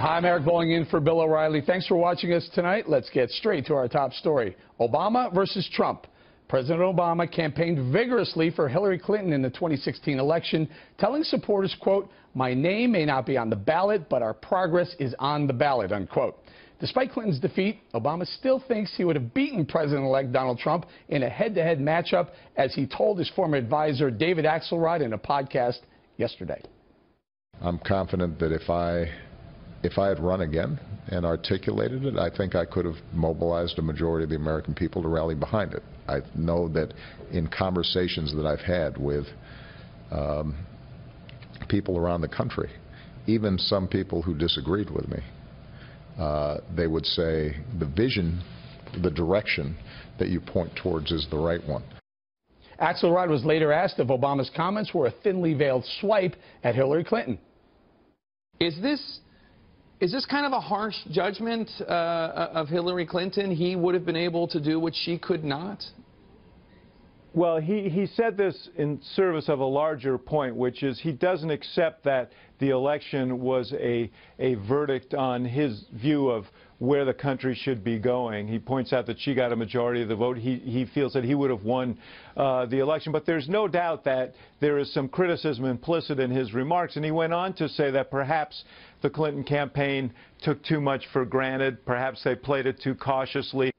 Hi, I'm Eric Bolling in for Bill O'Reilly. Thanks for watching us tonight. Let's get straight to our top story. Obama versus Trump. President Obama campaigned vigorously for Hillary Clinton in the 2016 election, telling supporters, quote, "My name may not be on the ballot, but our progress is on the ballot," unquote. Despite Clinton's defeat, Obama still thinks he would have beaten President-elect Donald Trump in a head-to-head matchup, as he told his former advisor David Axelrod in a podcast yesterday. I'm confident that if I had run again and articulated it, I think I could have mobilized a majority of the American people to rally behind it. I know that in conversations that I've had with people around the country, even some people who disagreed with me, they would say the vision, the direction that you point towards is the right one. Axelrod was later asked if Obama's comments were a thinly veiled swipe at Hillary Clinton. Is this kind of a harsh judgment of Hillary Clinton? He would have been able to do what she could not? Well, he said this in service of a larger point, which is he doesn't accept that the election was a verdict on his view of where the country should be going. He points out that she got a majority of the vote. He feels that he would have won the election. But there's no doubt that there is some criticism implicit in his remarks. And he went on to say that perhaps the Clinton campaign took too much for granted. Perhaps they played it too cautiously.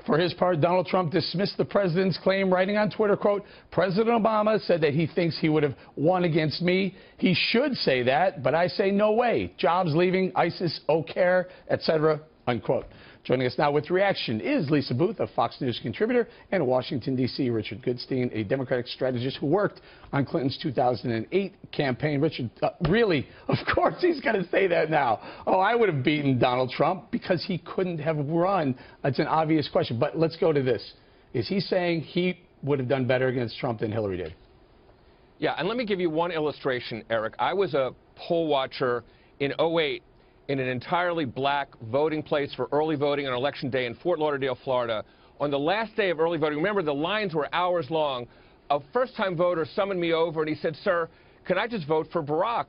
For his part, Donald Trump dismissed the president's claim, writing on Twitter, quote, "President Obama said that he thinks he would have won against me. He should say that, but I say no way. Jobs leaving, ISIS, Eau Claire, etc., unquote." Joining us now with reaction is Lisa Booth, a Fox News contributor, and Washington, D.C., Richard Goodstein, a Democratic strategist who worked on Clinton's 2008 campaign. Richard, really, of course he's going to say that now. Oh, I would have beaten Donald Trump because he couldn't have run. It's an obvious question. But let's go to this. Is he saying he would have done better against Trump than Hillary did? Yeah, and let me give you one illustration, Eric. I was a poll watcher in 2008 in an entirely black voting place for early voting on Election Day in Fort Lauderdale, Florida. On the last day of early voting, remember the lines were hours long, a first-time voter summoned me over and he said, "Sir, can I just vote for Barack?"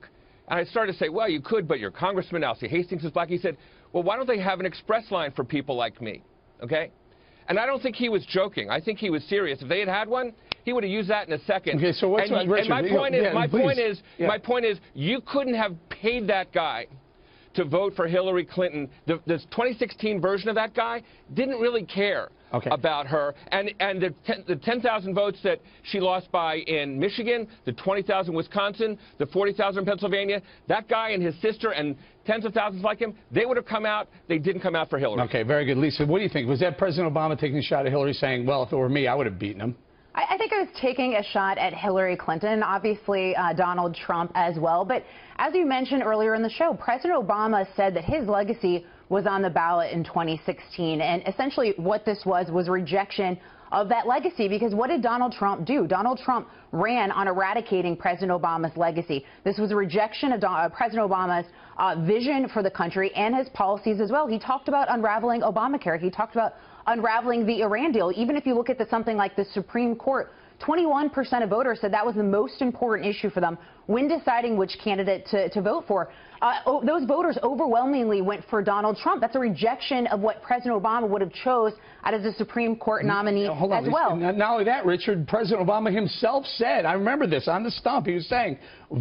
And I started to say, "Well, you could, but your Congressman Alcee Hastings is black." He said, "Well, why don't they have an express line for people like me?" Okay? And I don't think he was joking. I think he was serious. If they had had one, he would have used that in a second. Okay, so what's and Richard, my point is, Yeah. you couldn't have paid that guy to vote for Hillary Clinton. The 2016 version of that guy didn't really care about her. And the 10,000 votes that she lost by in Michigan, the 20,000 in Wisconsin, the 40,000 in Pennsylvania, that guy and his sister and tens of thousands like him, they would have come out. They didn't come out for Hillary. Okay, very good. Lisa, what do you think? Was that President Obama taking a shot at Hillary saying, well, if it were me, I would have beaten him? I think I was taking a shot at Hillary Clinton, obviously Donald Trump as well. But as you mentioned earlier in the show, President Obama said that his legacy was on the ballot in 2016. And essentially what this was rejection of that legacy, because what did Donald Trump do? Donald Trump ran on eradicating President Obama's legacy. This was a rejection of President Obama's vision for the country and his policies as well. He talked about unraveling Obamacare. He talked about unraveling the Iran deal. Even if you look at something like the Supreme Court, 21% of voters said that was the most important issue for them when deciding which candidate to vote for. Those voters overwhelmingly went for Donald Trump. That's a rejection of what President Obama would have chose out as a Supreme Court nominee as well. Not only that, Richard, President Obama himself said, I remember this on the stump, he was saying, a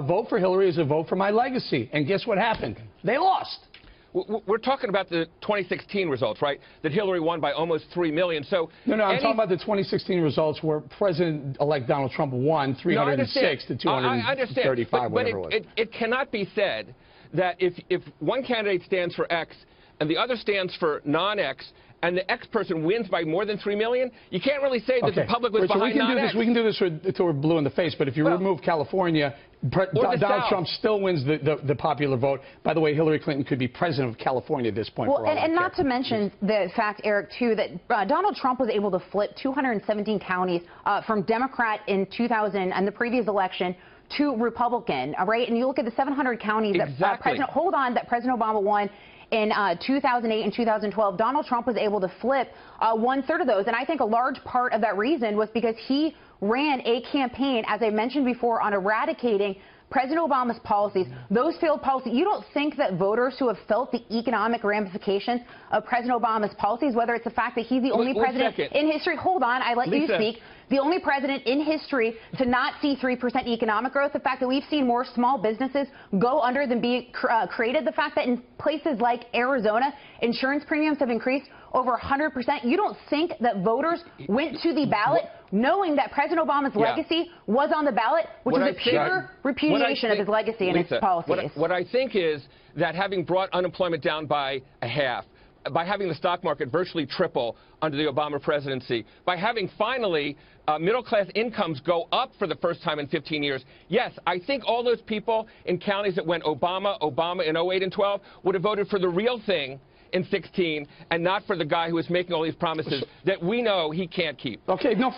vote for Hillary is a vote for my legacy. And guess what happened? They lost. We're talking about the 2016 results, right? That Hillary won by almost 3 million. So no, I'm talking about the 2016 results where President-elect Donald Trump won 306 to 235, whatever it was. It cannot be said that if one candidate stands for X and the other stands for non-X, and the X person wins by more than 3 million, you can't really say that the public was behind non-X. We can do this until we're blue in the face, but if you remove California, Donald Trump still wins the popular vote. By the way, Hillary Clinton could be president of California at this point. Well, and not to mention the fact, Eric, too, that Donald Trump was able to flip 217 counties from Democrat in 2000 and the previous election to Republican, right? And you look at the 700 counties that President Obama won in 2008 and 2012, Donald Trump was able to flip 1/3 of those. And I think a large part of that reason was because he ran a campaign, as I mentioned before, on eradicating President Obama's policies, those failed policies, you don't think that voters who have felt the economic ramifications of President Obama's policies, whether it's the fact that he's the only president in history, hold on, I let you speak, the only president in history to not see 3% economic growth, the fact that we've seen more small businesses go under than be created, the fact that in places like Arizona, insurance premiums have increased over 100%. You don't think that voters went to the ballot knowing that President Obama's legacy was on the ballot, which is a pure repudiation of his legacy and his policies? What I think is that having brought unemployment down by a half, by having the stock market virtually triple under the Obama presidency, by having finally middle-class incomes go up for the first time in 15 years, yes, I think all those people in counties that went Obama in 08 and 12 would have voted for the real thing in 16 and not for the guy who is making all these promises that we know he can't keep. Okay, no,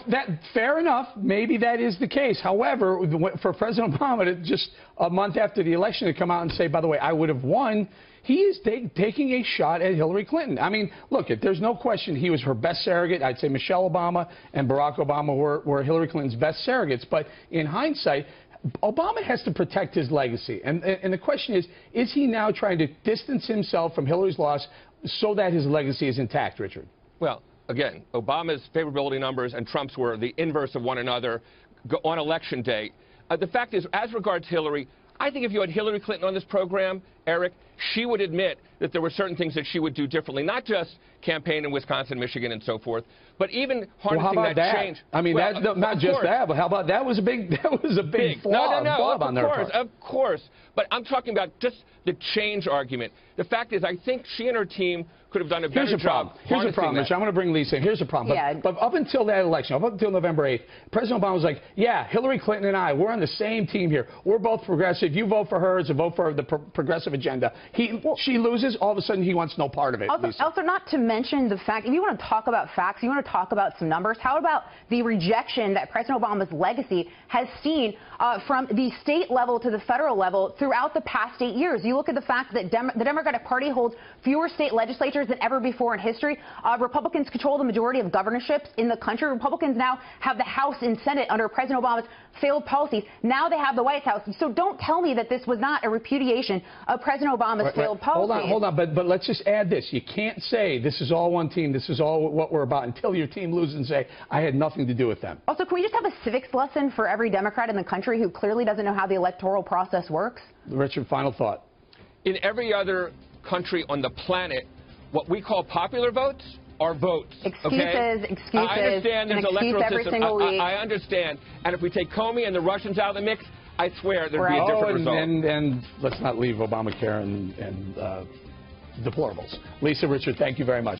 fair enough. Maybe that is the case. However, for President Obama to just a month after the election to come out and say, by the way, I would have won, he is taking a shot at Hillary Clinton. I mean, look, there's no question he was her best surrogate. I'd say Michelle Obama and Barack Obama were Hillary Clinton's best surrogates. But in hindsight, Obama has to protect his legacy. And the question is he now trying to distance himself from Hillary's loss so that his legacy is intact, Richard? Well, again, Obama's favorability numbers and Trump's were the inverse of one another on Election Day. The fact is, as regards Hillary, I think if you had Hillary Clinton on this program, Eric, she would admit that there were certain things that she would do differently, not just campaign in Wisconsin, Michigan, and so forth, but even harnessing that change. I mean, not just that, but how about that was a big flaw. Of course. But I'm talking about just the change argument. The fact is, I think she and her team could have done a better job. Here's the problem, Rich. I'm going to bring Lisa in. Here's the problem. But up until that election, up until November 8th, President Obama was like, yeah, Hillary Clinton and I, we're on the same team here. We're both progressive. You vote for her as a vote for the progressive agenda. She loses. All of a sudden, he wants no part of it. Also, not to mention the fact, if you want to talk about facts, you want to talk about some numbers, how about the rejection that President Obama's legacy has seen from the state level to the federal level throughout the past 8 years? You look at the fact that the Democratic Party holds fewer state legislatures than ever before in history. Republicans control the majority of governorships in the country. Republicans now have the House and Senate under President Obama's failed policies. Now they have the White House. So don't tell me that this was not a repudiation of President Obama's failed policies. Hold on. But let's just add this. You can't say this is all one team, this is all what we're about until your team loses and say, I had nothing to do with them. Also, can we just have a civics lesson for every Democrat in the country who clearly doesn't know how the electoral process works? Richard, final thought. In every other country on the planet, what we call popular votes are votes. Excuses. I understand there's an electoral system. I understand. And if we take Comey and the Russians out of the mix, I swear there'd be a different result. And let's not leave Obamacare and deplorables. Lisa, Richard, thank you very much.